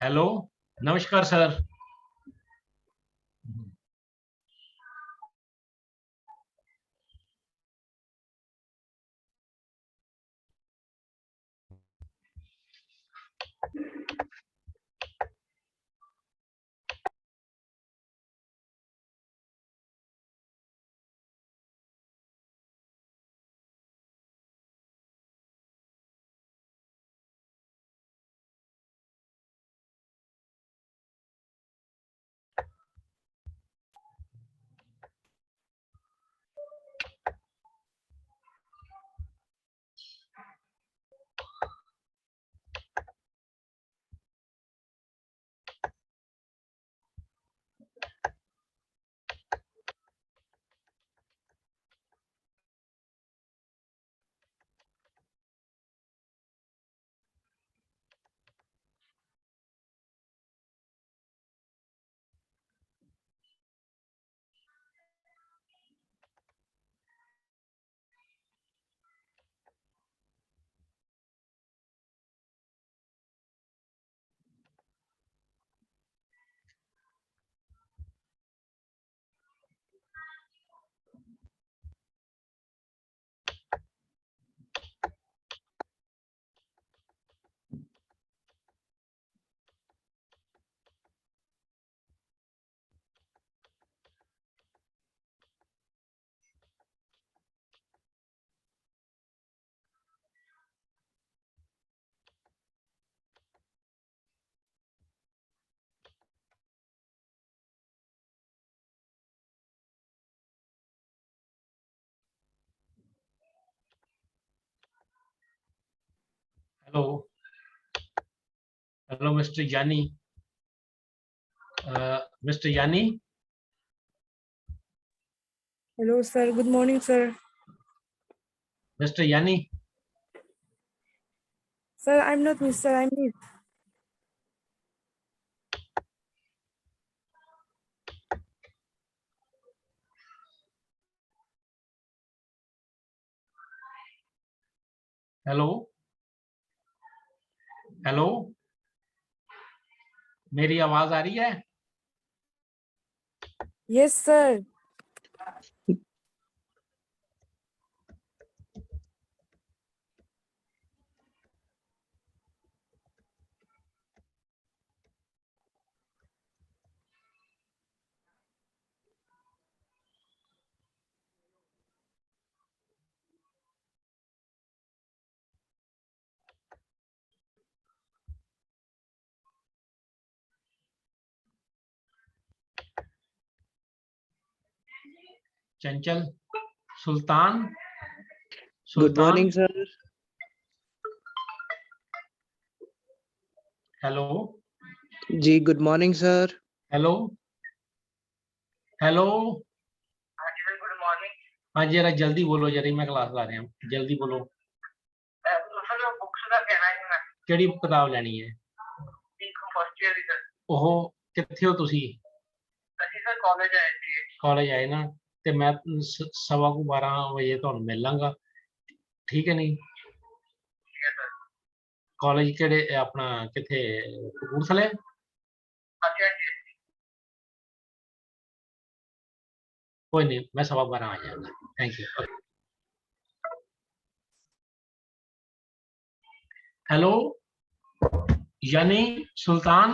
Hello, नमस्कार sir. Hello, hello mister यानी। Mister यानी। Hello, sir. Good morning, sir. Mister यानी। Sir, I'm not Mr. I'm Miss. Hello, hello, मेरी आवाज आ रही है? Yes, sir. चंचल, सुल्तान, Good morning, सुल्तान। sir. हेलो, जी, good morning, sir. Hello, hello. Good morning. हाँ जरा जल्दी बोलो, जरा मैं क्लास ला रहे हैं, जल्दी बोलो। सर बुक्स का कहना है मैं ਕਿਹੜੀ ਕਿਤਾਬ ਲੈਣੀ ਹੈ? First year sir. ਉਹ ਕਿੱਥੇ ਹੋ ਤੁਸੀਂ? ਅਸੀਂ ਸਰ ਕਾਲਜ ਆਏ ਸੀ। ਕਾਲਜ ਆਏ ਨਾ ਤੇ ਮੈਂ 12:15 ਵਜੇ ਤੁਹਾਨੂੰ ਮਿਲ ਲਾਂਗਾ, ਠੀਕ ਹੈ ਨਹੀਂ? ਠੀਕ ਹੈ ਸਰ। ਕਾਲਜ ਕਿਹੜੇ ਆਪਣਾ ਕਿੱਥੇ? ਕਪੂਰਥਲੇ? ਹਾਂਜੀ ਹਾਂਜੀ। कोई नहीं, मैं 12:15 आ जाऊंगा। Thank you. हेलो यानी, सुल्तान।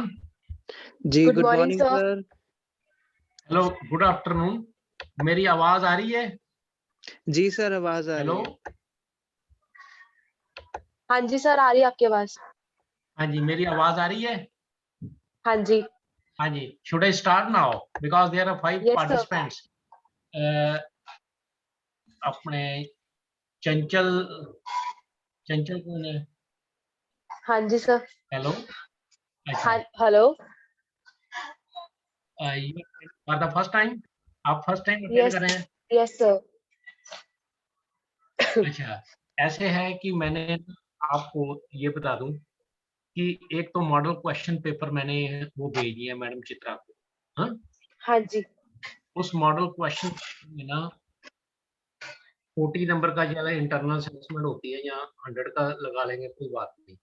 जी, Good good morning, morning, sir. sir. Hello, good afternoon. मेरी आवाज आ रही है? जी सर, आवाज आ हेलो। रही है। हाँ जी सर, आ रही है आपकी आवाज। हाँ जी, मेरी आवाज आ रही है? हाँ जी। हाँ जी। Should I start now because there are 5 Yes, sir. Participants. अपने चंचल, चंचल कौन है? हाँ जी सर। हेलो। हाँ, hello. For the first time, आप फर्स्ट टाइम अटेंड Yes, कर रहे हैं? yes, sir. अच्छा, ऐसे है कि मैंने आपको ये बता दूं कि एक तो मॉडल क्वेश्चन पेपर मैंने वो भेज दिया मैडम चित्रा को। हाँ, हाँ जी। उस मॉडल क्वेश्चन में ना 40 नंबर का ज्यादा इंटरनल असेसमेंट होती है, या 100 का लगा लेंगे, कोई बात नहीं।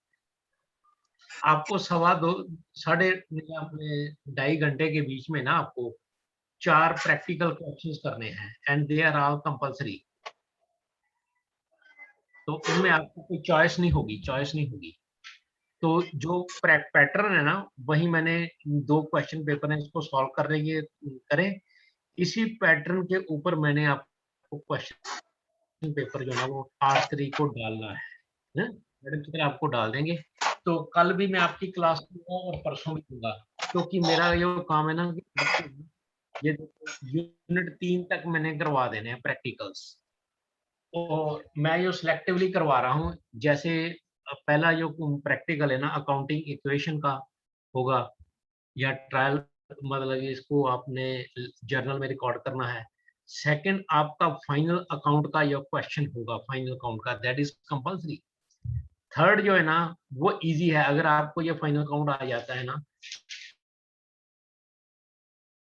आपको 2.5 घंटे के बीच में ना आपको 4 प्रैक्टिकल क्वेश्चंस करने हैं and they are all compulsory. तो इनमें आपको कोई चॉइस नहीं होगी। तो जो पैटर्न है ना, वही मैंने 2 क्वेश्चन पेपर है इसको सॉल्व करने के करें। इसी पैटर्न के ऊपर मैंने आपको क्वेश्चन पेपर जो है ना वो 8 तारीख को डालना है। मैडम की तरह आपको डाल देंगे। तो कल भी मैं आपकी क्लास लूंगा और परसों भी लूंगा, क्योंकि मेरा ये काम है ना कि ये यूनिट 3 तक मैंने करवा देने हैं प्रैक्टिकल्स। और मैं ये सिलेक्टिवली करवा रहा हूँ। जैसे पहला जो प्रैक्टिकल है ना अकाउंटिंग इक्वेशन का होगा या ट्रायल, मतलब इसको आपने जर्नल में रिकॉर्ड करना है। सेकंड आपका फाइनल अकाउंट का ये क्वेश्चन होगा, फाइनल अकाउंट का, दैट इज कंपल्सरी। थर्ड जो है ना वो इजी है, अगर आपको ये फाइनल अकाउंट आ जाता है ना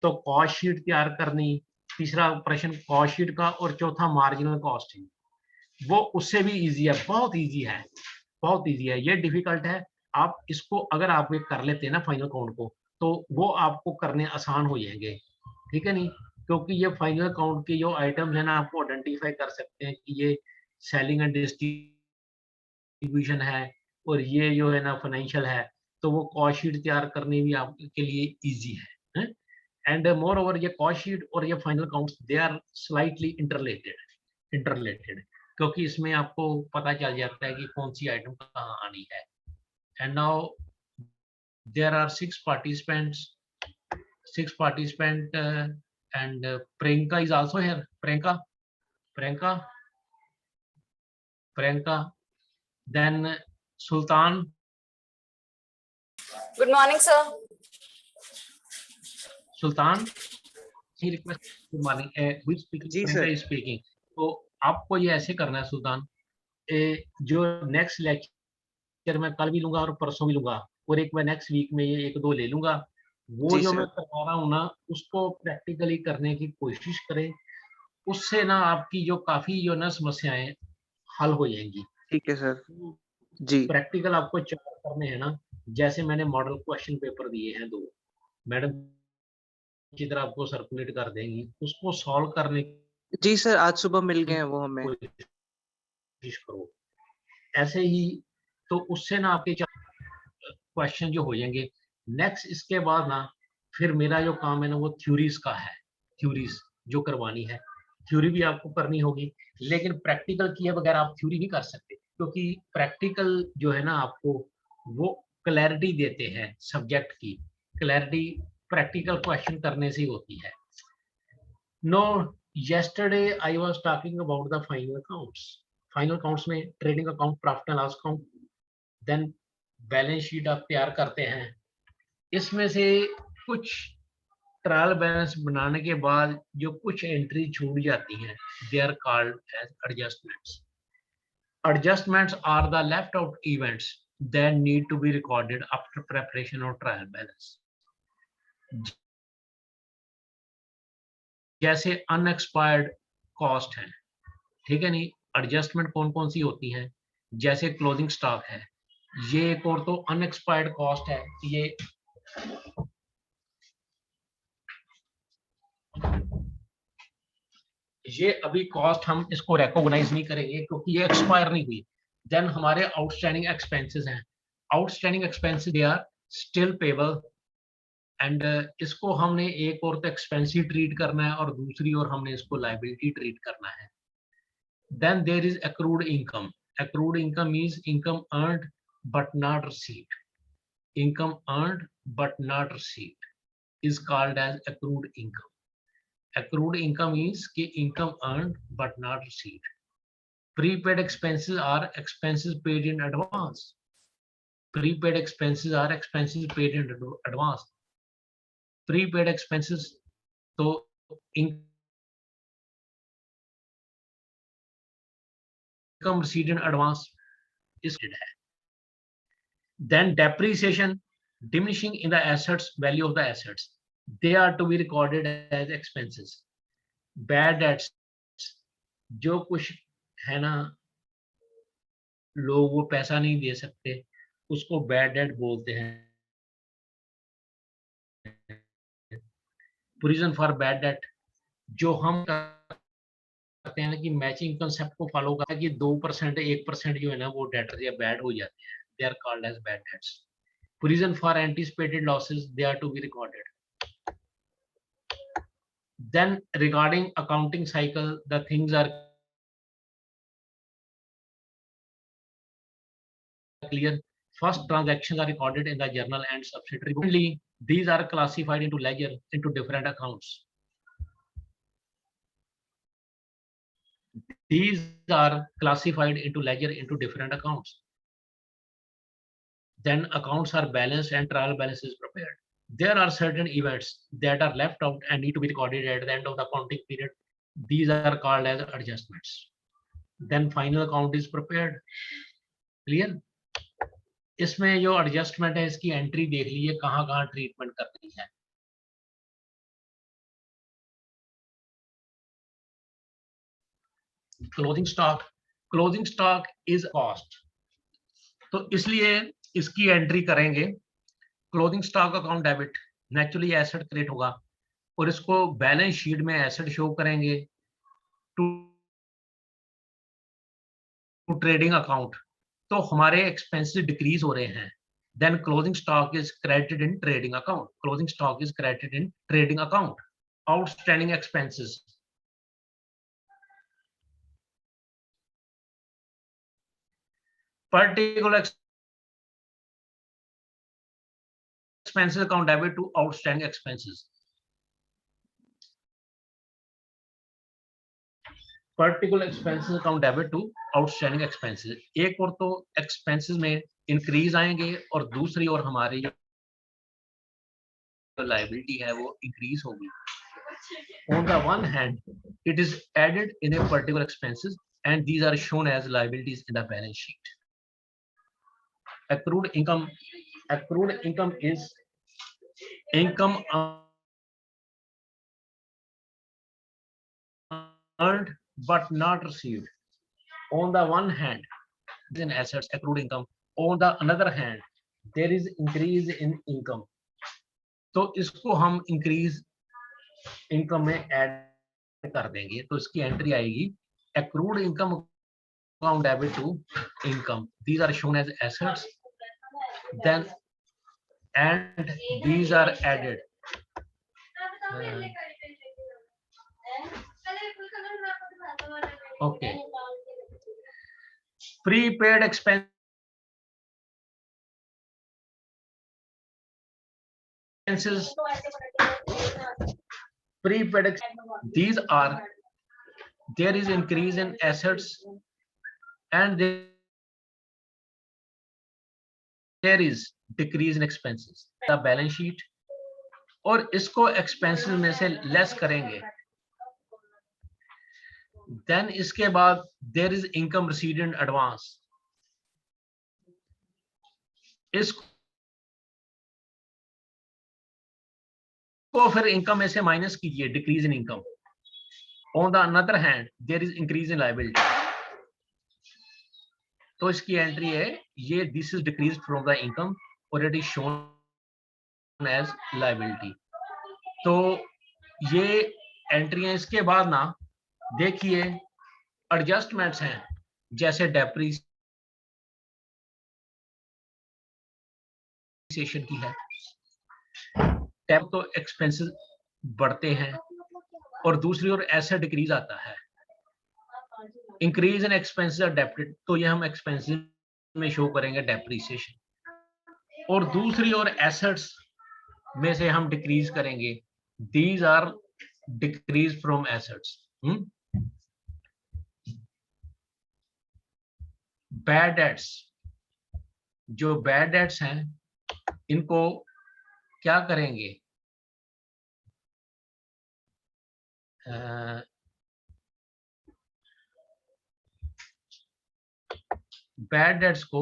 तो कॉस्ट शीट तैयार करनी, तीसरा प्रश्न कॉस्ट शीट का और चौथा मार्जिनल कॉस्टिंग, वो उससे भी इजी है, बहुत इजी है, बहुत इजी है। ये डिफिकल्ट है। आप इसको अगर आप ये कर लेते हैं ना फाइनल अकाउंट को, तो वो आपको करने आसान हो जाएंगे, ठीक है नहीं? क्योंकि ये फाइनल अकाउंट के जो आइटम्स है ना आपको आइडेंटिफाई कर सकते हैं कि ये सेलिंग एंड डिस्ट्रीब्यूशन है और ये जो है ना फाइनेंशियल है, तो वो कॉस्ट शीट तैयार करने भी आपके लिए इजी है। एंड मोर ओवर ये कॉस्ट शीट और ये final accounts they are slightly interrelated, क्योंकि इसमें आपको पता चल जाता है कि कौन सी आइटम कहाँ आनी है। And now there are 6 participants and Priyanka is also here. Priyanka, then Sultan. Good morning, sir. Sultan, he request good morning. Who is speaking? जी, Priyanka sir. is speaking. तो आपको ये ऐसे करना है सुल्तान, जो नेक्स्ट लेक्चर मैं कल भी लूंगा और परसों भी लूंगा और एक मैं नेक्स्ट वीक में ये 1-2 ले लूंगा। वो जी, जो सर। मैं करवा रहा हूँ ना उसको प्रैक्टिकली करने की कोशिश करें, उससे ना आपकी जो काफी जो ना समस्याएं हल हो जाएंगी। ठीक है सर। जी। प्रैक्टिकल आपको 4 करने हैं ना, जैसे मैंने मॉडल क्वेश्चन पेपर दिए हैं 2, मैडम की तरह आपको सर्कुलेट कर देंगी, उसको सॉल्व करने जी सर, आज सुबह मिल गए की हैं वो हमें। कोशिश करो। ऐसे ही तो उससे ना आपके क्वेश्चन जो हो जाएंगे। नेक्स्ट इसके बाद ना फिर मेरा जो काम है ना वो थ्योरीज का है, थ्योरीज जो करवानी है, थ्योरी भी आपको करनी होगी, लेकिन प्रैक्टिकल किए बगैर आप थ्योरी नहीं कर सकते, क्योंकि प्रैक्टिकल जो है ना आपको वो क्लैरिटी देते हैं सब्जेक्ट की। क्लैरिटी प्रैक्टिकल क्वेश्चन करने से ही होती है। No, yesterday I was talking about the final accounts. Final accounts में trading account, profit and loss account, then balance sheet आप तैयार करते हैं। इसमें से कुछ ट्रायल बैलेंस बनाने के बाद जो कुछ एंट्री छूट जाती हैं, they are called as adjustments. Adjustments are the left out events that need to be recorded after preparation of trial balance. जैसे अनएक्सपायर्ड कॉस्ट है, ठीक है नहीं? एडजस्टमेंट कौन कौन सी होती हैं? जैसे क्लोजिंग स्टॉक है, ये एक और तो अनएक्सपायर्ड कॉस्ट है। ये अभी कॉस्ट हम इसको रिकॉग्नाइज नहीं करेंगे क्योंकि ये एक्सपायर नहीं हुई। देन हमारे आउटस्टैंडिंग एक्सपेंसेस हैं, outstanding expenses they are still payable, and इसको हमने एक और तो एक्सपेंसिव ट्रीट करना है और दूसरी ओर हमने इसको लायबिलिटी ट्रीट करना है। Then there is accrued income. Accrued income is income earned but not received. Income earned but not received is called as accrued income. Accrued income is कि income earned but not received. Prepaid expenses are expenses paid in advance. Prepaid expenses are expenses paid in advance. Prepaid expenses तो income received in advance is है. Then depreciation, diminishing in the assets, value of the assets, they are to be recorded as expenses. Bad debts, जो कुछ है ना लोग वो पैसा नहीं दे सकते, उसको बैड डेट बोलते हैं। प्रोविजन फॉर बैड डेट जो हम करते हैं ना कि मैचिंग कंसेप्ट को फॉलो करता है कि 2% 1% जो है ना वो डेटर या बैड हो जाते हैं, they are called as bad debts. Provision for anticipated losses they are to be recorded. Then regarding accounting cycle, the things are clear. First, transactions are recorded in the journal and subsidiary. Secondly, these are classified into ledger into different accounts. These are classified into ledger into different accounts. Then accounts are balanced and trial balance is prepared. There are certain events that are left out and need to be recorded at the end of the accounting period. These are called as adjustments. Then final account is prepared. Clear? इसमें जो adjustment है इसकी entry देख लीजिए कहाँ कहाँ treatment करनी है। क्लोजिंग स्टॉक इज कॉस्ट, तो इसलिए इसकी एंट्री करेंगे। Closing stock account debit naturally asset create होगा और इसको बैलेंस शीट में एसेट शो करेंगे टू ट्रेडिंग अकाउंट, तो हमारे एक्सपेंसेस डिक्रीज हो रहे हैं। Then closing stock is credited in trading account. Closing stock is credited in trading account. Outstanding expenses, particular expenses account debit to outstanding expenses. Particular expenses account debit to outstanding expenses. एक और तो expenses में increase आएंगे और दूसरी और हमारी जो liability है वो increase होगी। On the one hand, it is added in a particular expenses and these are shown as liabilities in the balance sheet. Accrued income is income earned but not received. On the one hand, in assets accrued income. On the another hand, there is increase in income. तो इसको हम increase income में add कर देंगे, तो इसकी entry आएगी accrued income account debit to income. These are shown as assets. Then and these are added. Okay. Prepaid expenses. Prepaid. These are, there is increase in assets and there is decrease in expenses. The balance sheet और इसको expenses में से less करेंगे। Then इसके बाद there is income received in advance. इसको फिर income में से minus कीजिए, decrease in income. On the another hand, there is increase in liability. तो इसकी एंट्री है ये this is decreased from the income और it is shown as liability. तो ये एंट्रियां इसके बाद ना देखिए एडजस्टमेंट्स हैं जैसे डेप्रिसिएशन की है, टैप तो एक्सपेंसेस बढ़ते हैं और दूसरी ओर एसेट डिक्रीज आता है। Increase in expenses are debited, तो ये हम एक्सपेंसेस में शो करेंगे डेप्रिसिएशन और दूसरी ओर एसेट्स में से हम डिक्रीज करेंगे, these are decrease from assets. Bad debts, जो बैड डेट्स हैं इनको क्या करेंगे, बैड डेट्स को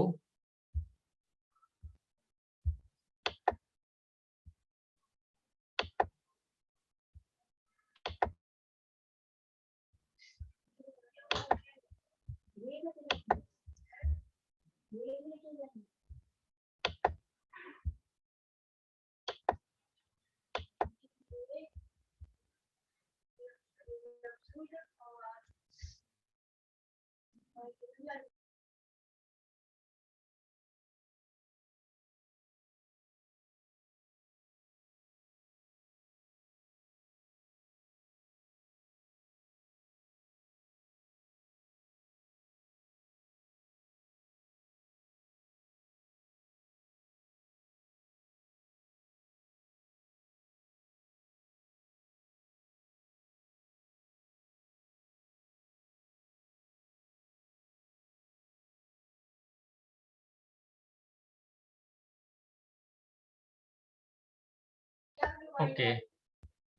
Okay.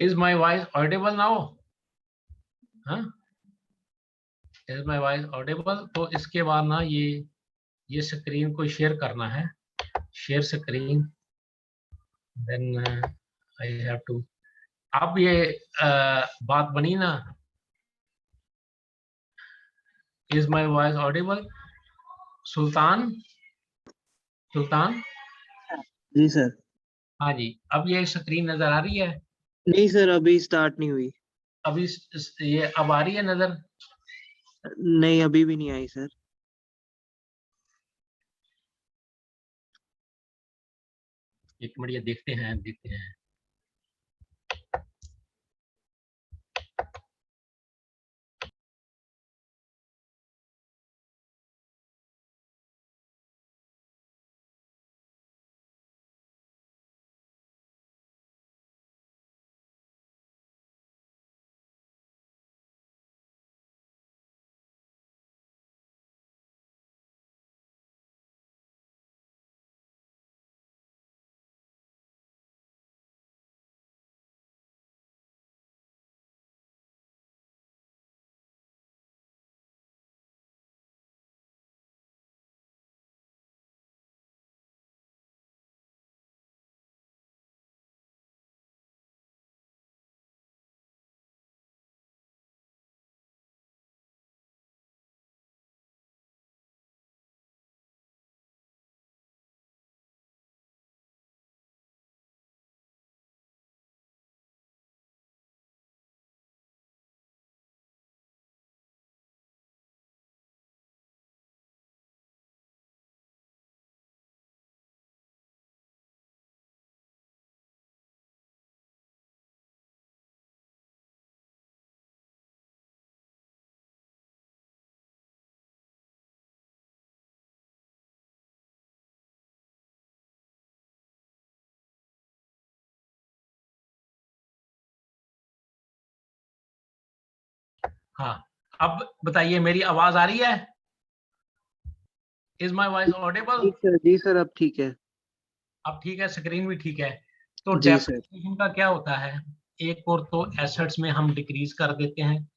Is my voice audible now? हाँ? Is my voice audible? तो इसके बाद ना ये स्क्रीन को शेयर करना है. Share screen. Then I have to. अब ये बात बनी ना. Is my voice audible? Sultan. जी सर. हाँ जी. अब ये स्क्रीन नजर आ रही है? नहीं सर, अभी स्टार्ट नहीं हुई. अभी ये अब आ रही है नजर? नहीं, अभी भी नहीं आई सर. एक मिनट, ये देखते हैं. हाँ, अब बताइए, मेरी आवाज आ रही है? Is my voice audible? जी सर, अब ठीक है. अब ठीक है, स्क्रीन भी ठीक है. तो जी सर. डेप्रिसिएशन का क्या होता है? एक और तो एसेट्स में हम डिक्रीज कर देते हैं,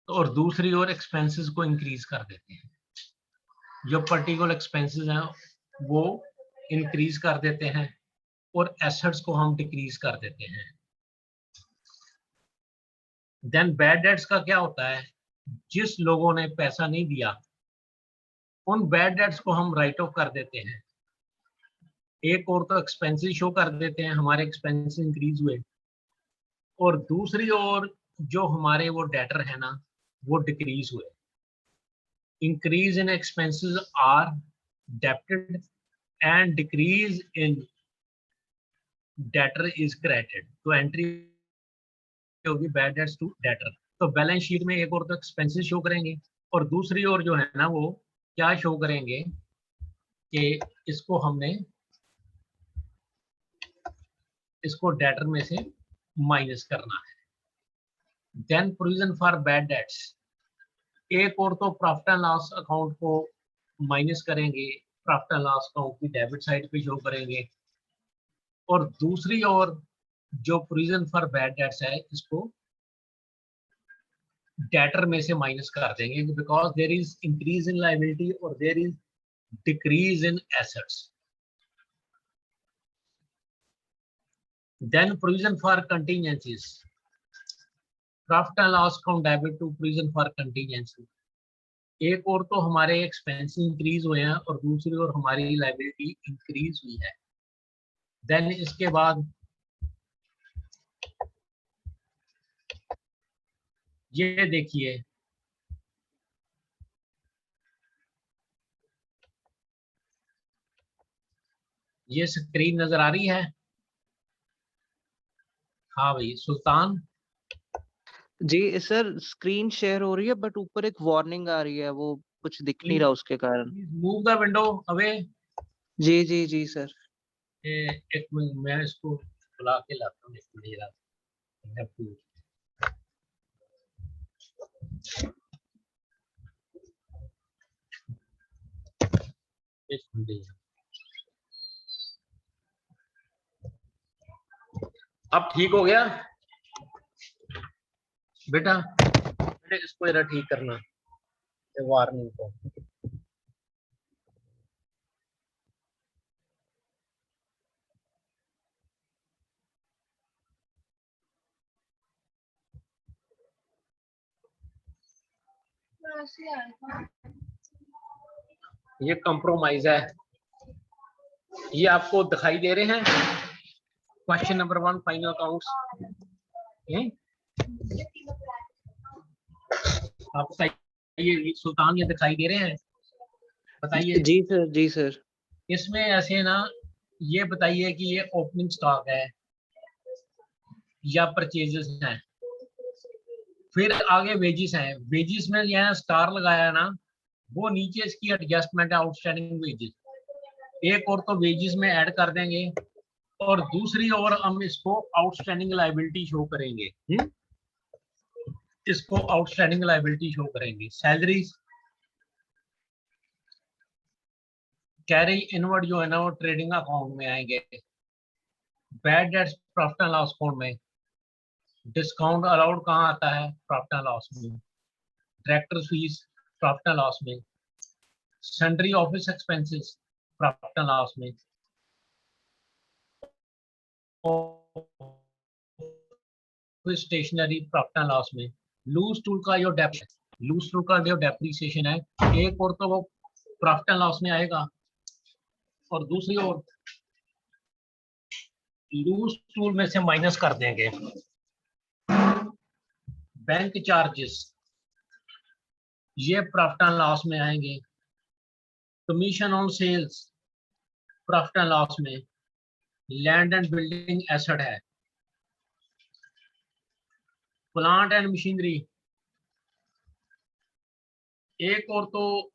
और दूसरी ओर एक्सपेंसेस को इंक्रीज कर देते हैं. जो पर्टिकुलर एक्सपेंसेस हैं वो इंक्रीज कर देते हैं, और एसेट्स को हम डिक्रीज कर देते हैं. देन बैड डेट्स का क्या होता है? जिस लोगों ने पैसा नहीं दिया, उन बैड डेट्स को हम राइट ऑफ कर देते हैं. एक और तो एक्सपेंसेस शो कर देते हैं, हमारे एक्सपेंसेस इंक्रीज हुए, और दूसरी ओर जो हमारे वो डेटर है ना, वो डिक्रीज हुए. Increase in expenses are debited and decrease in debtor is credited. तो एंट्री होगी बैड डेट्स टू डेटर. तो बैलेंस शीट में एक और तो एक्सपेंसेस शो करेंगे, और दूसरी ओर जो है ना वो क्या शो करेंगे कि इसको डेटर में से माइनस करना है. Then provision for bad debts, एक और तो प्रॉफिट एंड लॉस अकाउंट को माइनस करेंगे, प्रॉफिट एंड लॉस अकाउंट की डेबिट साइड पे शो करेंगे, और दूसरी ओर जो प्रोविजन फॉर बैड डेट्स है इसको डेटर में से माइनस कर देंगे, because there is increase in liability और there is decrease in assets. Then provision for contingencies. Profit and loss account debit to provision for contingency. एक और तो हमारे एक्सपेंस इंक्रीज हुए हैं और दूसरी ओर हमारी लायबिलिटी इंक्रीज हुई है. देन इसके बाद ये देखिए, ये स्क्रीन नजर आ रही है? हाँ भाई सुल्तान। जी सर, स्क्रीन शेयर हो रही है बट ऊपर एक वार्निंग आ रही है, वो कुछ दिख नहीं रहा उसके कारण। Move the window away. जी जी जी सर। एक मिनट मैं इसको बुला के लाता हूँ, एक मिनट जरा। एक मिनट। अब ठीक हो गया बेटा? बेटे इसको जरा ठीक करना, वार्निंग को। ये कंप्रोमाइज है, ये आपको दिखाई दे रहे हैं। Question number 1 final accounts. आप बताइए सुल्तान, ये दिखाई दे रहे हैं? बताइए। जी सर, जी सर। इसमें ऐसे ना, ये बताइए कि ये ओपनिंग स्टॉक है या परचेजेस हैं। फिर आगे वेजिस हैं। वेजिस में यहाँ स्टार लगाया है ना, वो नीचे इसकी एडजस्टमेंट है, आउटस्टैंडिंग वेजिस। एक और तो वेजिस में ऐड कर देंगे, और दूसरी ओर हम इसको आउटस्टैंडिंग लायबिलिटी शो करेंगे। इसको आउटस्टैंडिंग लायबिलिटी शो करेंगे। सैलरीज कैरी इनवर्ड जो है ना, वो ट्रेडिंग अकाउंट में आएंगे। Bad debts profit and loss account में। डिस्काउंट अलाउड कहाँ आता है? प्रॉफिट एंड लॉस में। Director fees profit and loss में। Sundry office expenses profit and loss में। स्टेशनरी प्रॉफिट एंड लॉस में। लूज टूल का जो डेप्रिसिएशन है, एक और तो वो प्रॉफिट एंड लॉस में आएगा, और दूसरी ओर लूज टूल में से माइनस कर देंगे। बैंक चार्जेस ये प्रॉफिट एंड लॉस में आएंगे। Commission on sales profit and loss में। लैंड एंड बिल्डिंग एसेट है। प्लांट एंड मशीनरी, एक और तो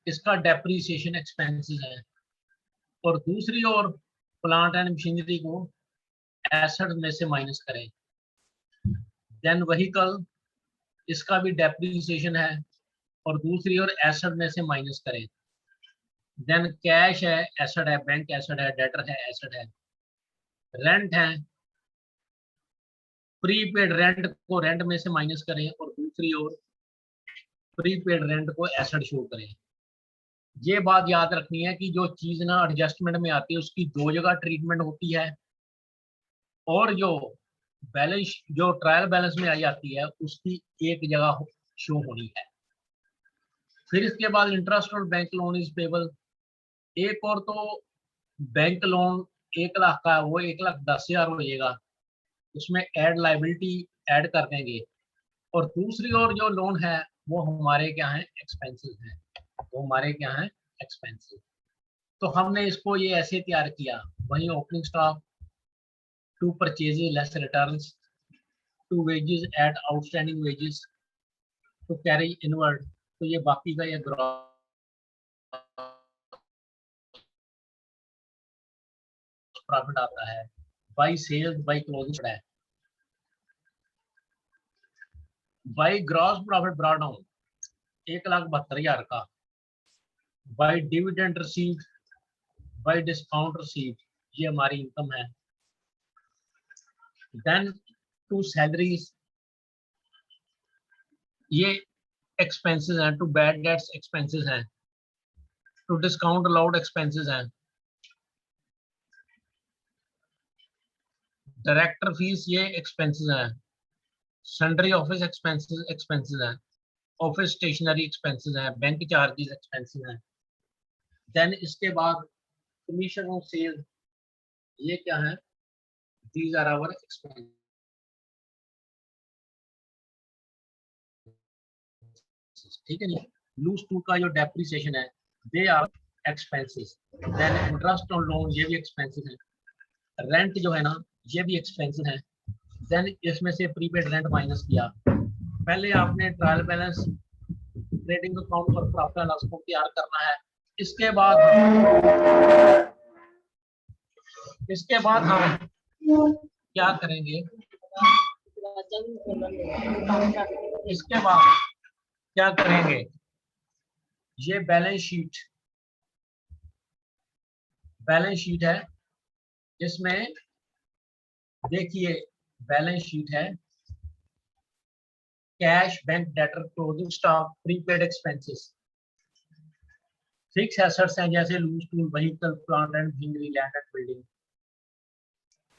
इसका डेप्रिसिएशन एक्सपेंसेस है, और दूसरी ओर प्लांट एंड मशीनरी को एसेट में से माइनस करें। देन व्हीकल, इसका भी डेप्रिसिएशन है, और दूसरी ओर एसेट में से माइनस करें। देन कैश है, एसेट है, बैंक एसेट है, डेटर है, एसेट है। रेंट है, प्रीपेड रेंट को रेंट में से माइनस करें, और दूसरी ओर प्रीपेड रेंट को एसेट शो करें। ये बात याद रखनी है कि जो चीज ना एडजस्टमेंट में आती है, उसकी दो जगह ट्रीटमेंट होती है, और जो बैलेंस जो ट्रायल बैलेंस में आ जाती है, उसकी एक जगह शो होनी है। फिर इसके बाद इंटरेस्ट और बैंक लोन इज पेबल। एक और तो बैंक लोन 1 लाख का है, वो 1,10,000 हो जाएगा, उसमें एड लाइबिलिटी ऐड कर देंगे। और दूसरी ओर जो लोन है, वो हमारे क्या है? एक्सपेंसेस हैं। वो हमारे क्या है? एक्सपेंसेस। तो हमने इसको ये ऐसे तैयार किया। वहीं opening stock to purchases less returns, to wages at outstanding wages, to carry inward. तो ये बाकी का ये ग्रॉस प्रॉफिट आता है। बाई सेल्स बाई क्लोजिंग है। By gross profit brought down 1,72,000 का। By dividend received, by discount received, ये हमारी इनकम है। देन टू सैलरीज, ये एक्सपेंसेस हैं। टू बैड डेट्स एक्सपेंसेस हैं। टू डिस्काउंट अलाउड एक्सपेंसेस हैं। डायरेक्टर फीस ये एक्सपेंसेस हैं। सन्ड्री ऑफिस एक्सपेंसेस एक्सपेंसेस हैं। ऑफिस स्टेशनरी एक्सपेंसेस हैं। बैंक चार्जेस एक्सपेंसेस हैं। देन इसके बाद कमीशन ऑन सेल, ये क्या है? These are our expenses. ठीक है नहीं? लूज टू का जो डेप्रिसिएशन है, they are expenses, then interest on loan ये भी एक्सपेंसेस है, रेंट जो है ना ये भी एक्सपेंसेस है, देन इसमें से प्रीपेड रेंट माइनस किया। पहले आपने ट्रायल बैलेंस ट्रेडिंग अकाउंट और प्रॉफिट एंड लॉस अकाउंट तैयार करना है। इसके बाद हम क्या करेंगे, इसके बाद क्या करेंगे, ये बैलेंस शीट है, जिसमें देखिए बैलेंस शीट है, cash, bank, debtor, closing stock, prepaid expenses, fix assets हैं जैसे loose tool, vehicle, plant and machinery, land and building.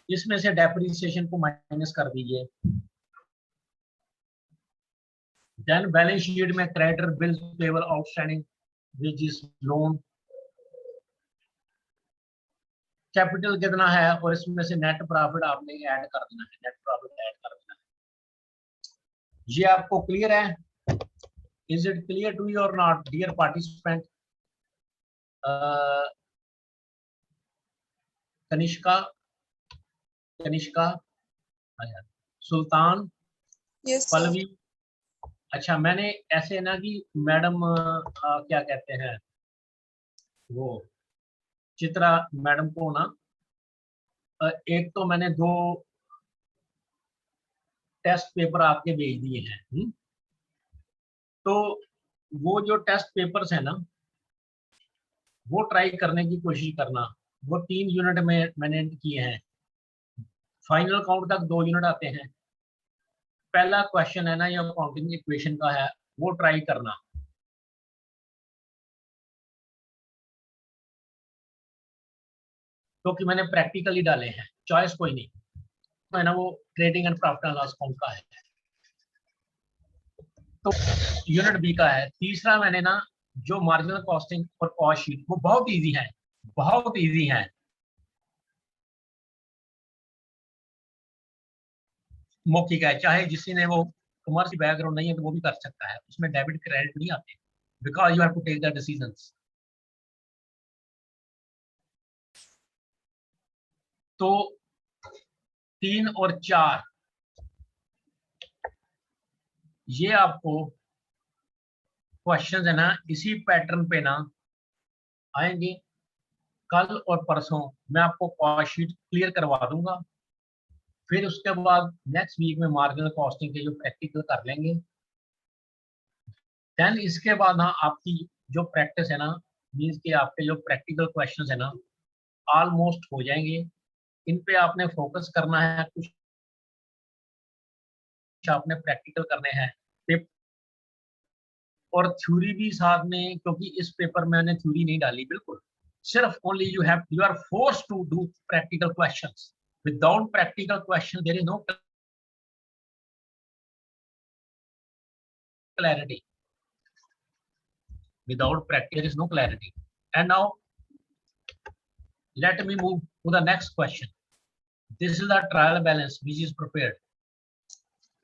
इसमें से डेप्रिसिएशन को माइनस कर दीजिए। देन बैलेंस शीट में creditor, bills payable, outstanding, wages, loan, capital कितना है और इसमें से नेट प्रॉफिट आपने ऐड कर देना है, नेट प्रॉफिट ऐड कर देना है। ये आपको क्लियर है? Is it clear to you और not dear participant? Kanishka, Sultan, Pallavi. अच्छा, मैंने ऐसे ना कि मैडम क्या कहते हैं वो चित्रा मैडम को ना एक तो मैंने 2 टेस्ट पेपर आपके भेज दिए हैं। तो वो जो टेस्ट पेपर्स है ना वो ट्राई करने की कोशिश करना। वो 3 यूनिट में मैंने किए हैं, फाइनल काउंट तक 2 यूनिट आते हैं। पहला क्वेश्चन है ना ये अकाउंटिंग इक्वेशन का है, वो ट्राई करना। क्योंकि मैंने प्रैक्टिकली डाले हैं, चॉइस कोई नहीं है ना, वो trading and profit and loss account का है। तो यूनिट बी का है। तीसरा मैंने ना जो मार्जिनल कॉस्टिंग और कॉस्ट शीट, वो बहुत इजी है, बहुत इजी है। मौखिक है, चाहे जिसी ने वो कॉमर्स बैकग्राउंड नहीं है तो वो भी कर सकता है, उसमें डेबिट क्रेडिट नहीं आते, because you have to take the decisions. तो 3 और 4 ये आपको क्वेश्चंस है ना इसी पैटर्न पे ना आएंगे। कल और परसों मैं आपको कॉस्ट शीट क्लियर करवा दूंगा, फिर उसके बाद नेक्स्ट वीक में मार्जिनल कॉस्टिंग के जो प्रैक्टिकल कर लेंगे। देन इसके बाद ना आपकी जो प्रैक्टिस है ना, मींस कि आपके जो प्रैक्टिकल क्वेश्चंस है ना ऑलमोस्ट हो जाएंगे। इन पे आपने फोकस करना है, कुछ आपने प्रैक्टिकल करने हैं और थ्योरी भी साथ में, क्योंकि इस पेपर में मैंने थ्योरी नहीं डाली बिल्कुल, सिर्फ only you are forced to do practical questions. Without practical question there is no clarity. Without practice there is no clarity. And now let me move to the next question. This is the trial balance which is prepared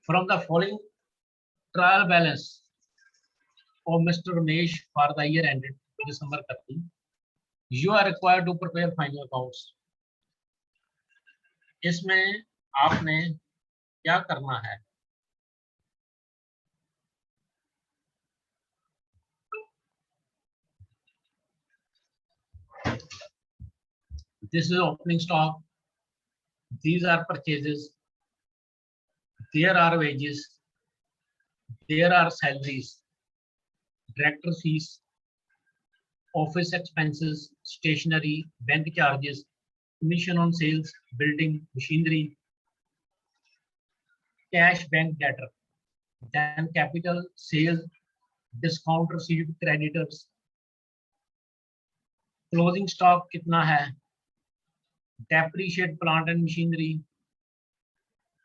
from the following trial balance of Mr. Ramesh for the year ended December 30. You are required to prepare final accounts. इसमें आपने क्या करना है, this is opening stock, these are purchases, there are wages, there are salaries, director fees, office expenses, stationery, bank charges, commission on sales, building, machinery, cash, bank debtor, then capital, sales, discount received, creditors, closing stock कितना है, depreciate plant and machinery,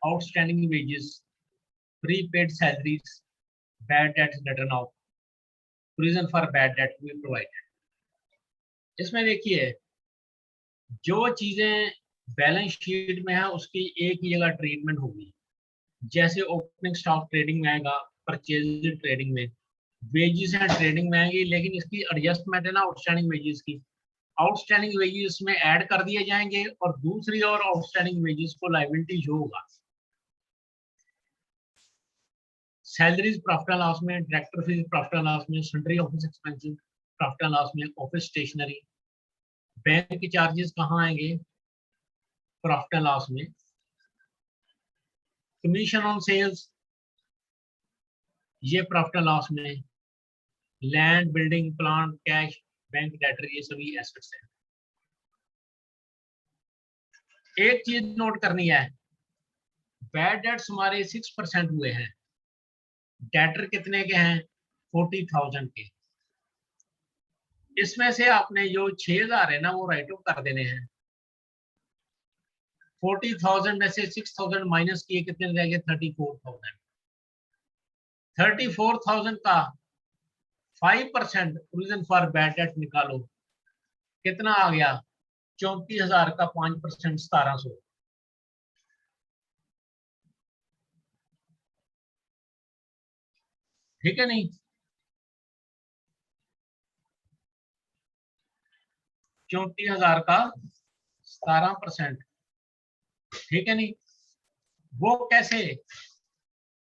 outstanding wages, prepaid salaries, bad debts written off, provision for bad debt we provided. इसमें देखिए जो चीजें balance sheet में है उसकी एक ही जगह ट्रीटमेंट होगी। जैसे ओपनिंग स्टॉक ट्रेडिंग में आएगा, परचेज ट्रेडिंग में, वेजेस हैं ट्रेडिंग में आएंगी, लेकिन इसकी एडजस्टमेंट है ना आउटस्टैंडिंग वेजेस की। आउटस्टैंडिंग वेजेस में ऐड कर दिए जाएंगे और दूसरी और आउटस्टैंडिंग वेजेस को लायबिलिटी जो होगा। सैलरीज प्रॉफिट एंड लॉस में, director fees profit and loss में, sundry office expenses profit and loss में, ऑफिस स्टेशनरी। बैंक चार्जेस कहाँ आएंगे? प्रॉफिट एंड लॉस में। कमीशन ऑन सेल्स ये प्रॉफिट एंड लॉस में। Land, building, plant, cash, bank debtor, ये सभी एसेट्स हैं। एक चीज नोट करनी है, बैड डेट्स हमारे 6% हुए हैं। डेटर कितने के हैं? 40,000 के। इसमें से आपने जो 6,000 है ना वो राइट ऑफ कर देने हैं। 40,000 में से 6,000 माइनस किए, कितने रह गए? 34,000। 34,000 का 5% प्रोविजन फॉर बैड डेट निकालो, कितना आ गया? 34,000 का 5% 1,700। ठीक है नहीं? 34,000 का 17%। ठीक है नहीं? वो कैसे?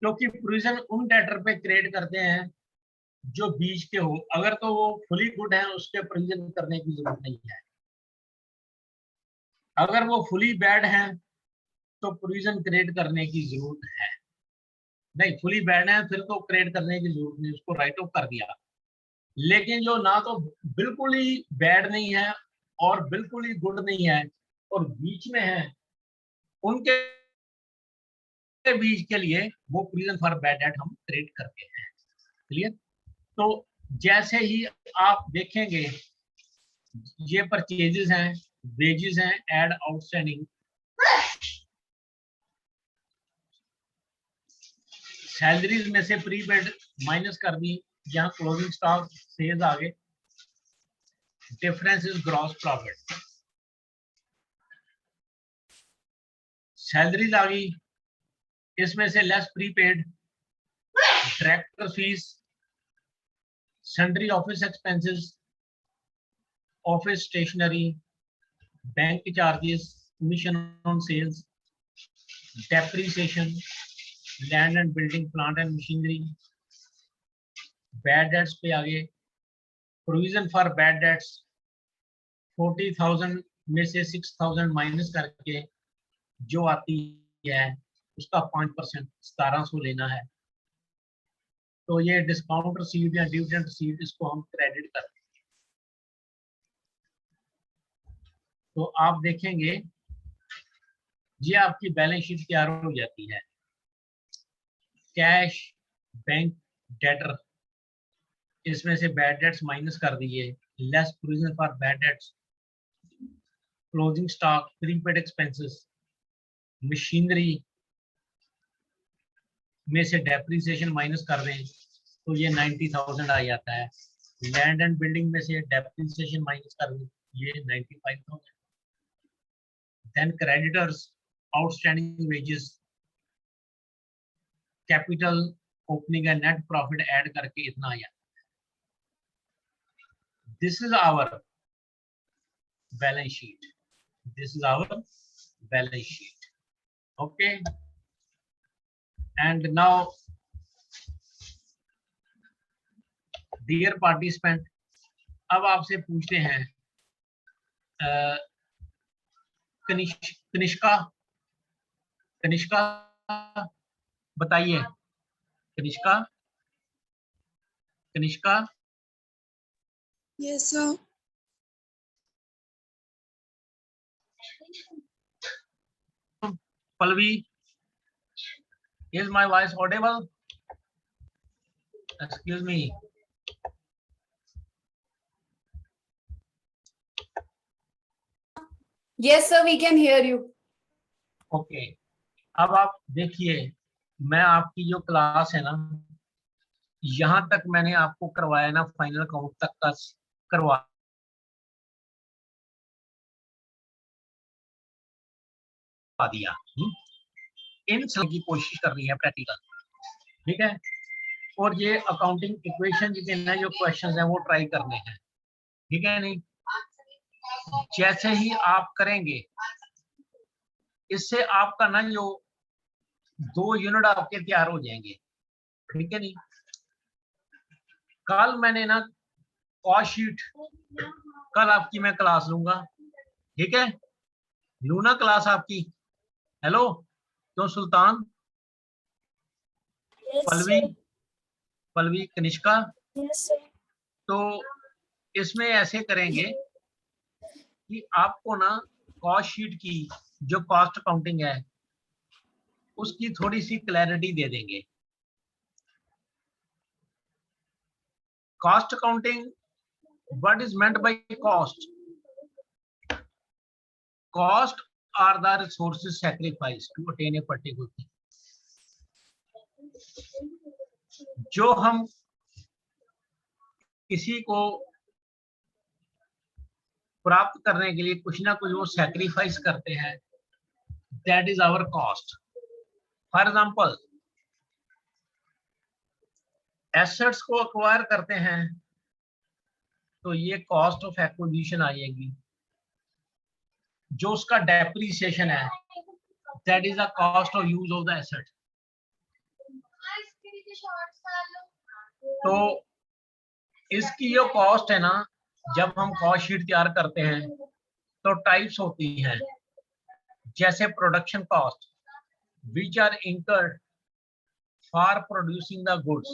क्योंकि प्रोविजन उन डेटर पे क्रिएट करते हैं जो बीच के हो। अगर तो वो फुली गुड है उसके प्रोविजन करने की जरूरत नहीं है। अगर वो फुली बैड है तो प्रोविजन क्रिएट करने की जरूरत है। नहीं, फुली बैड है फिर तो क्रिएट करने की जरूरत नहीं, उसको राइट ऑफ कर दिया। लेकिन जो ना तो बिल्कुल ही बैड नहीं है और बिल्कुल ही गुड नहीं है और बीच में है, उनके बीच के लिए वो प्रोविजन फॉर बैड डेट हम क्रिएट करते हैं। क्लियर? तो जैसे ही आप देखेंगे ये परचेजेस हैं, वेजेस हैं, एड आउटस्टैंडिंग, सैलरीज में से प्रीपेड माइनस कर दी, यहाँ क्लोजिंग स्टॉक सेल्स आ गए, difference is gross profit. Salaries आ गई, इसमें से less prepaid, director fees, sundry office expenses, office stationery, bank charges, commission on sales, depreciation, land and building, plant and machinery. Bad debts पे आगे, provision for bad dates 40,000 में से 6,000 minus करके जो आती है उसका 5% 1,700 लेना है। तो ये डिस्काउंट रसीद या डिविडेंड रसीद, इसको हम क्रेडिट करते हैं। तो आप देखेंगे ये आपकी बैलेंस शीट तैयार हो जाती है। कैश, बैंक, डेटर, इसमें से बैड डेट्स माइनस कर दिए, less provision for bad dates, closing stock, prepaid expenses, machinery में से डेप्रिसिएशन माइनस कर दें तो ये 90,000 आ जाता है। लैंड एंड बिल्डिंग में से डेप्रिसिएशन माइनस कर दें, ये 95,000। Then creditors, outstanding wages, capital, opening and net profit add करके इतना आ जाता है। This is our balance sheet. This is our balance sheet. Okay, and now dear participant, अब आपसे पूछते हैं कनिष्का, कनिष्का बताइए। Kanishka, Kanishka, Yes, sir. Pallavi, is my voice audible? Excuse me. Yes, sir, we can hear you. Okay, अब आप देखिए, मैं आपकी जो क्लास है ना, यहाँ तक मैंने आपको करवाया ना, फाइनल काउंट तक का करवा दिया। इन सब की कोशिश कर रही है प्रैक्टिकल। ठीक है, और ये अकाउंटिंग इक्वेशन जितने जो क्वेश्चंस हैं वो ट्राई करने हैं, ठीक है नहीं। जैसे ही आप करेंगे इससे आपका ना जो 2 यूनिट आपके तैयार हो जाएंगे, ठीक है नहीं। कल मैंने ना कॉस्ट शीट, कल आपकी मैं क्लास लूंगा, ठीक है, लूना क्लास आपकी। हेलो, तो सुल्तान, पल्लवी, कनिष्का, तो इसमें ऐसे करेंगे कि आपको ना कॉस्ट शीट की जो कॉस्ट अकाउंटिंग है उसकी थोड़ी सी क्लैरिटी दे देंगे। Cost accounting, what is meant by cost? Cost are the resources sacrifice to attain a particular thing. जो हम किसी को प्राप्त करने के लिए कुछ ना कुछ वो सैक्रिफाइस करते हैं, that is our cost. For example, assets को अक्वायर करते हैं तो ये कॉस्ट ऑफ एक्विजिशन आएगी। जो उसका डेप्रिसिएशन है, that is the cost of use of the asset. तो इसकी जो कॉस्ट है ना, जब हम कॉस्ट शीट तैयार करते हैं तो टाइप्स होती हैं, जैसे production cost which are incurred for producing the goods.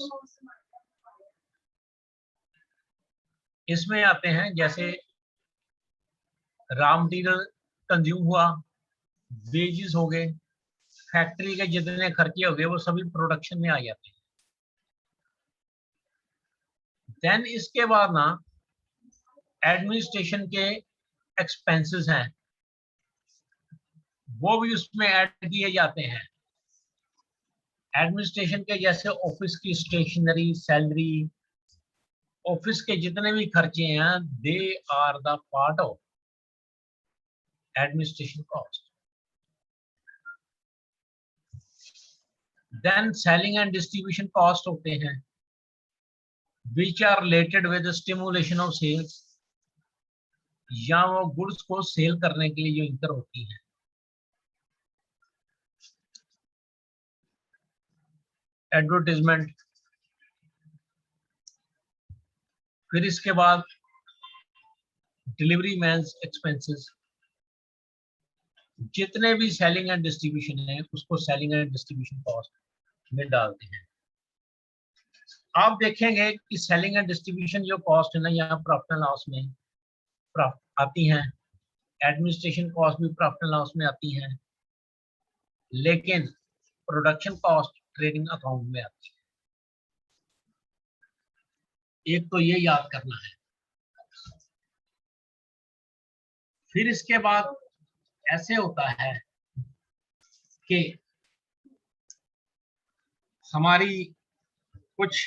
इसमें आते हैं जैसे रॉ मटेरियल कंज्यूम हुआ, वेजेस हो गए, फैक्ट्री के जितने खर्चे हो गए वो सभी प्रोडक्शन में आ जाते हैं। देन इसके बाद ना एडमिनिस्ट्रेशन के एक्सपेंसेस हैं, वो भी उसमें ऐड किए जाते हैं। एडमिनिस्ट्रेशन के जैसे ऑफिस की स्टेशनरी, सैलरी, ऑफिस के जितने भी खर्चे हैं, they are the part of administration cost. Then selling and distribution cost होते हैं, which are related with stimulation of sales, या वो गुड्स को सेल करने के लिए जो इंकर होती है। एडवर्टाइजमेंट, फिर इसके बाद डिलीवरी मैन्स एक्सपेंसेस, जितने भी सेलिंग एंड डिस्ट्रीब्यूशन है उसको सेलिंग एंड डिस्ट्रीब्यूशन कॉस्ट में डालते हैं। आप देखेंगे कि सेलिंग एंड डिस्ट्रीब्यूशन जो कॉस्ट है ना, यहाँ प्रॉफिट एंड लॉस में आती हैं, एडमिनिस्ट्रेशन कॉस्ट भी प्रॉफिट एंड लॉस में आती हैं, लेकिन प्रोडक्शन कॉस्ट ट्रेडिंग अकाउंट में आती है। एक तो ये याद करना है। फिर इसके बाद ऐसे होता है कि हमारी कुछ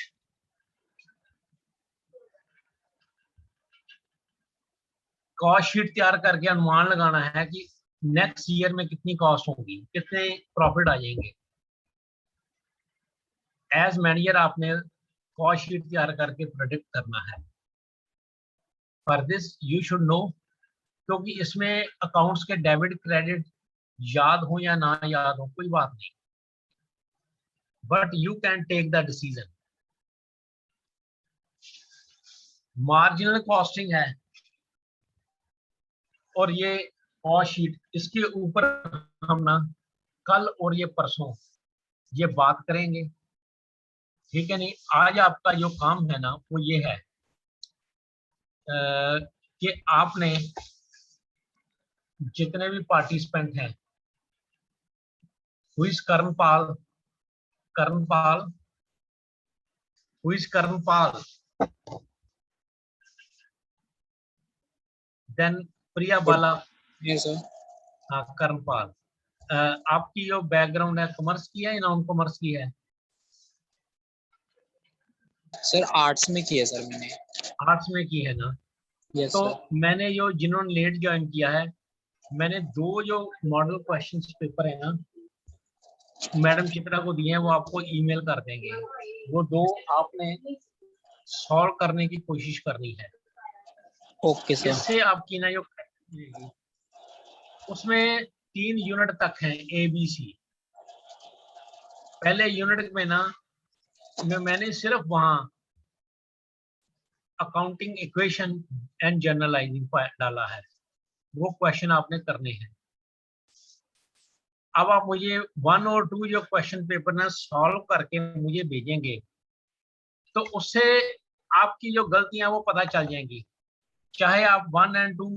कॉस्ट शीट तैयार करके अनुमान लगाना है कि नेक्स्ट ईयर में कितनी कॉस्ट होगी, कितने प्रॉफिट आ जाएंगे। एज मैनेजर आपने कॉस्ट शीट तैयार करके प्रेडिक्ट करना है। For this you should know, क्योंकि इसमें अकाउंट्स के डेबिट क्रेडिट याद हो या ना याद हो कोई बात नहीं, but you can take the decision. Marginal costing है और ये कॉस्ट शीट, इसके ऊपर हम ना कल और ये परसों ये बात करेंगे, ठीक है नहीं। आज आपका जो काम है ना वो ये है कि आपने जितने भी पार्टिसिपेंट हैं, हुई कर्णपाल, देन प्रिया बाला, यस सर। हाँ कर्णपाल। आपकी जो बैकग्राउंड है कॉमर्स की है या नॉन कॉमर्स की है? सर आर्ट्स में की है सर मैंने। आर्ट्स में की है ना। यस तो सर। मैंने जो जिन्होंने लेट ज्वाइन किया है, मैंने 2 जो मॉडल क्वेश्चंस पेपर है ना मैडम चित्रा को दिए हैं, वो आपको ईमेल कर देंगे। वो 2 आपने सॉल्व करने की कोशिश करनी है। Okay sir. इससे आपकी ना जो मिलेगी उसमें 3 यूनिट तक हैं ए बी सी। पहले यूनिट में ना मैंने सिर्फ वहां अकाउंटिंग इक्वेशन एंड जर्नलाइजिंग डाला है, वो क्वेश्चन आपने करने हैं। अब आप मुझे 1 और 2 जो क्वेश्चन पेपर ना सॉल्व करके मुझे भेजेंगे तो उससे आपकी जो गलतियां वो पता चल जाएंगी। चाहे आप 1 और 2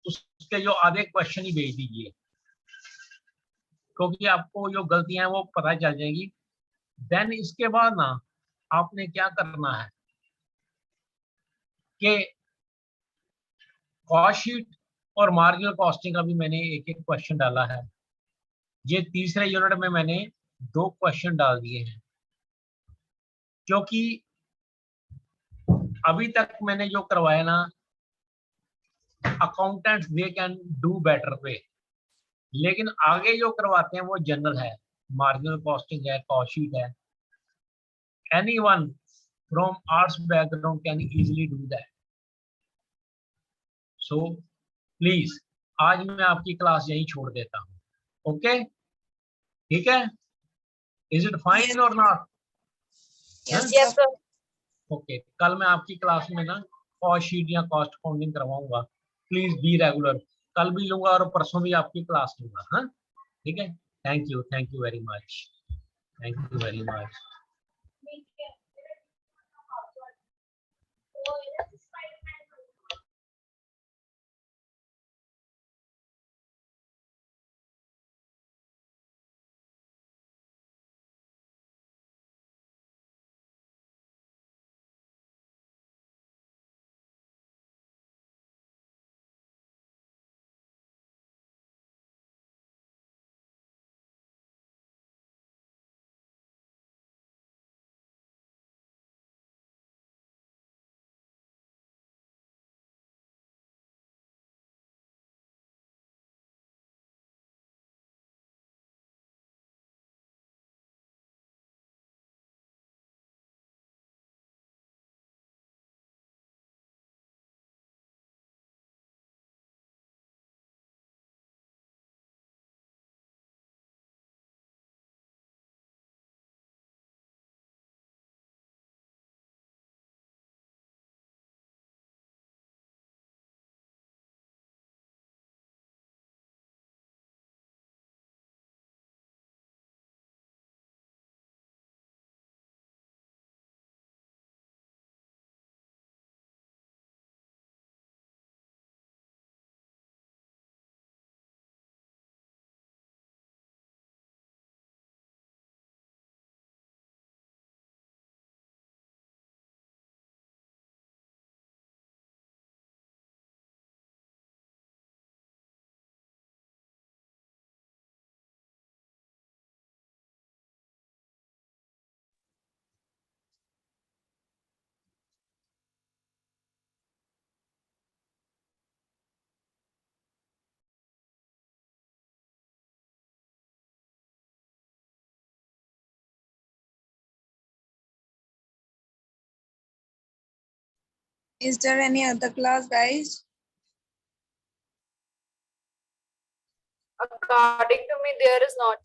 उसके जो आधे क्वेश्चन ही भेज दीजिए, क्योंकि आपको जो गलतियां हैं वो पता चल जाएंगी। देन इसके बाद ना आपने क्या करना है कि कॉस्ट शीट और मार्जिनल कॉस्टिंग का भी मैंने एक एक क्वेश्चन डाला है। ये तीसरे यूनिट में मैंने 2 क्वेश्चन डाल दिए हैं, क्योंकि अभी तक मैंने जो करवाया ना accountants they can do better way, लेकिन आगे जो करवाते हैं वो जनरल है, मार्जिनल कॉस्टिंग है, कॉस्ट शीट है। Anyone from arts background can easily do that. So please आज मैं आपकी क्लास यहीं छोड़ देता हूँ। ओके, ठीक है? इज इट फाइन और नॉट? Yes, sir. ओके, कल मैं आपकी क्लास में ना कॉस्ट शीट या कॉस्ट अकाउंटिंग करवाऊंगा। Please be regular. कल भी लूंगा और परसों भी आपकी क्लास लूंगा। हाँ, ठीक है? Thank you very much, thank you very much. Is there any other class, guys? According to me, there is not.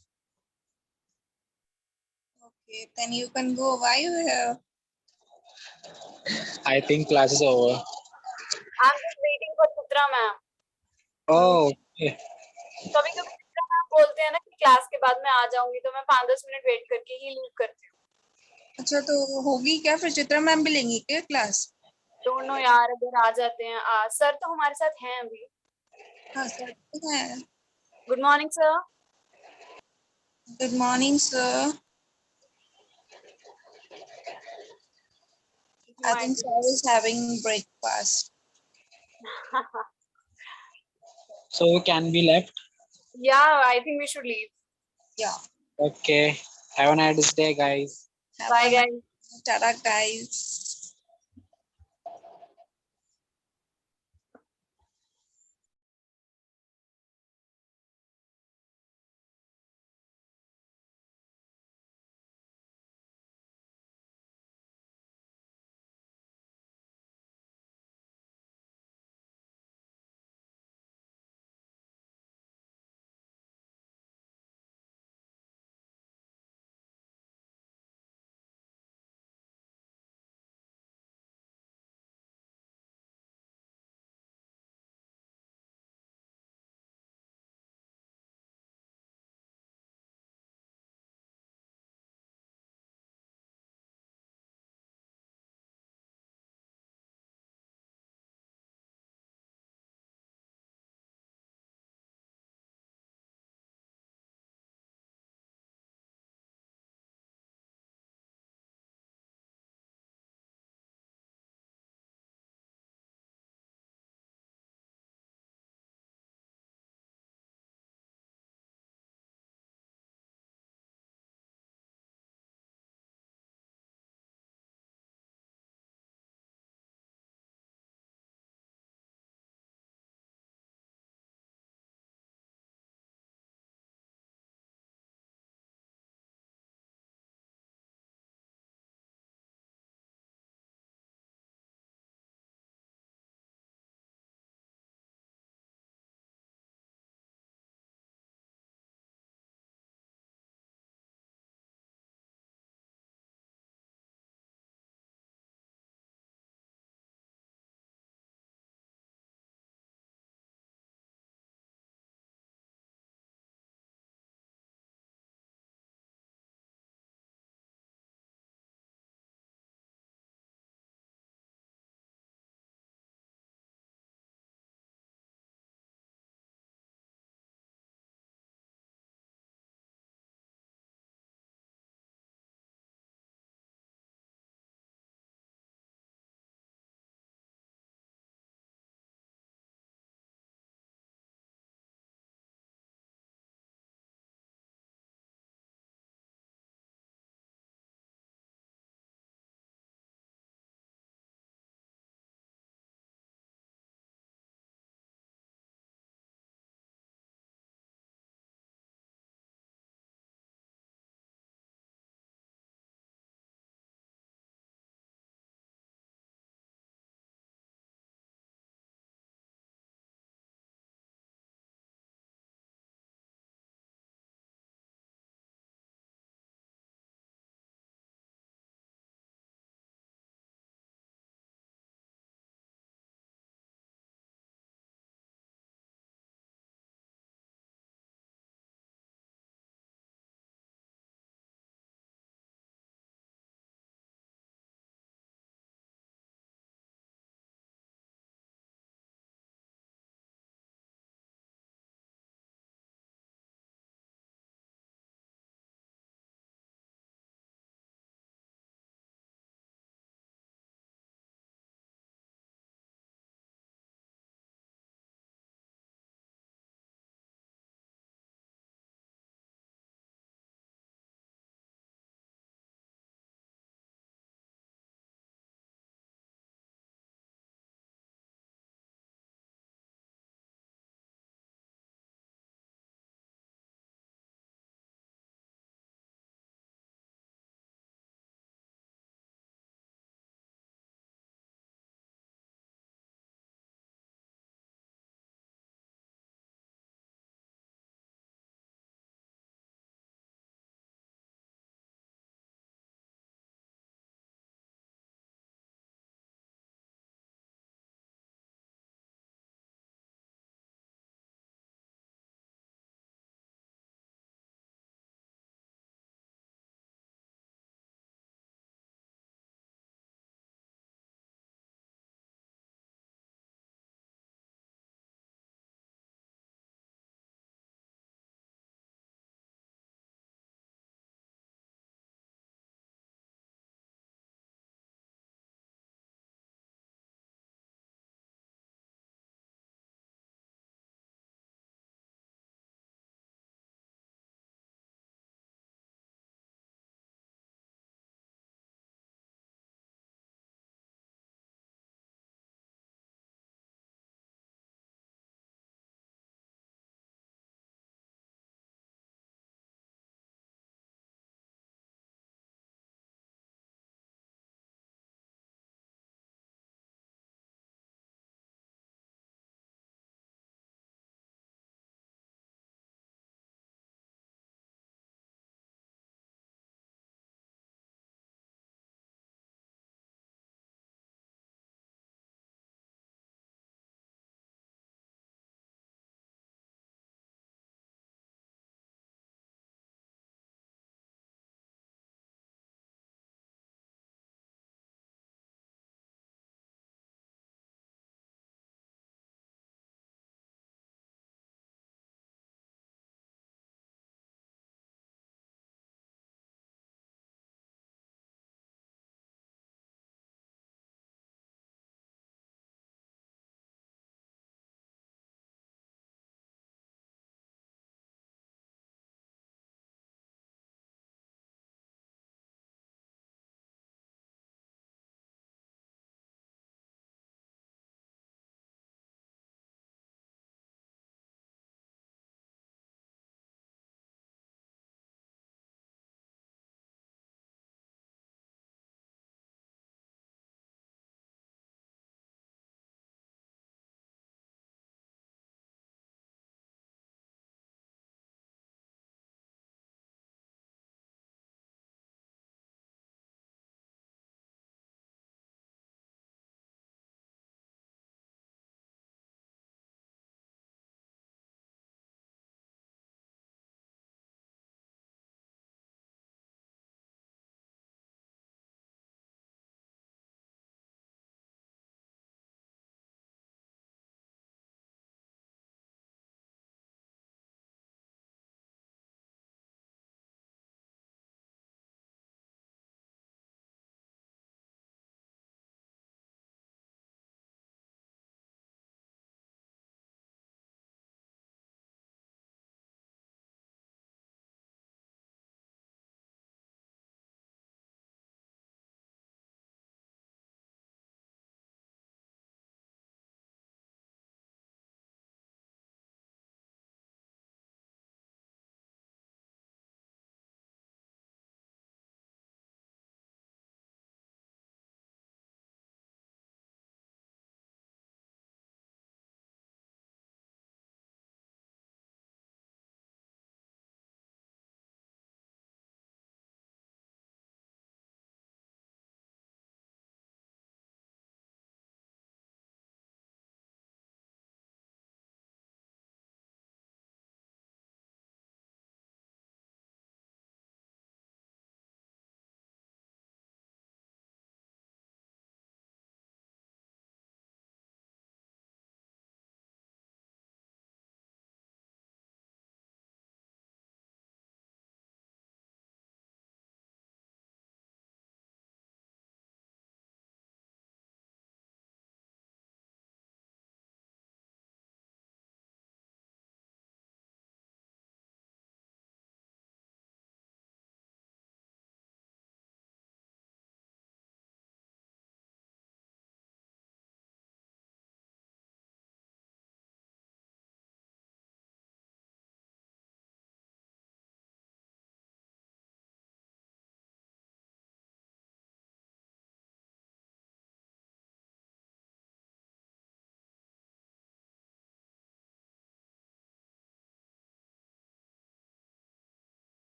Okay, then you can go. Why you here? I think class is over. I'm just waiting for Chitra ma'am. Oh, okay. कभी कभी Chitra ma'am बोलते हैं ना कि class के बाद मैं आ जाऊंगी, तो मैं 5-10 मिनट वेट करके ही लीव करती हूँ। अच्छा, तो होगी क्या फिर? चित्रा मैम भी लेंगी क्या क्लास? डोंट नो यार, अगर आ जाते हैं। सर तो हमारे साथ हैं अभी। हाँ सर है। Good morning sir. Good morning sir. I think sir is having breakfast. So can we left? Yeah, I think we should leave. Yeah. Okay. Have a nice day, guys. Bye guys. Tara guys.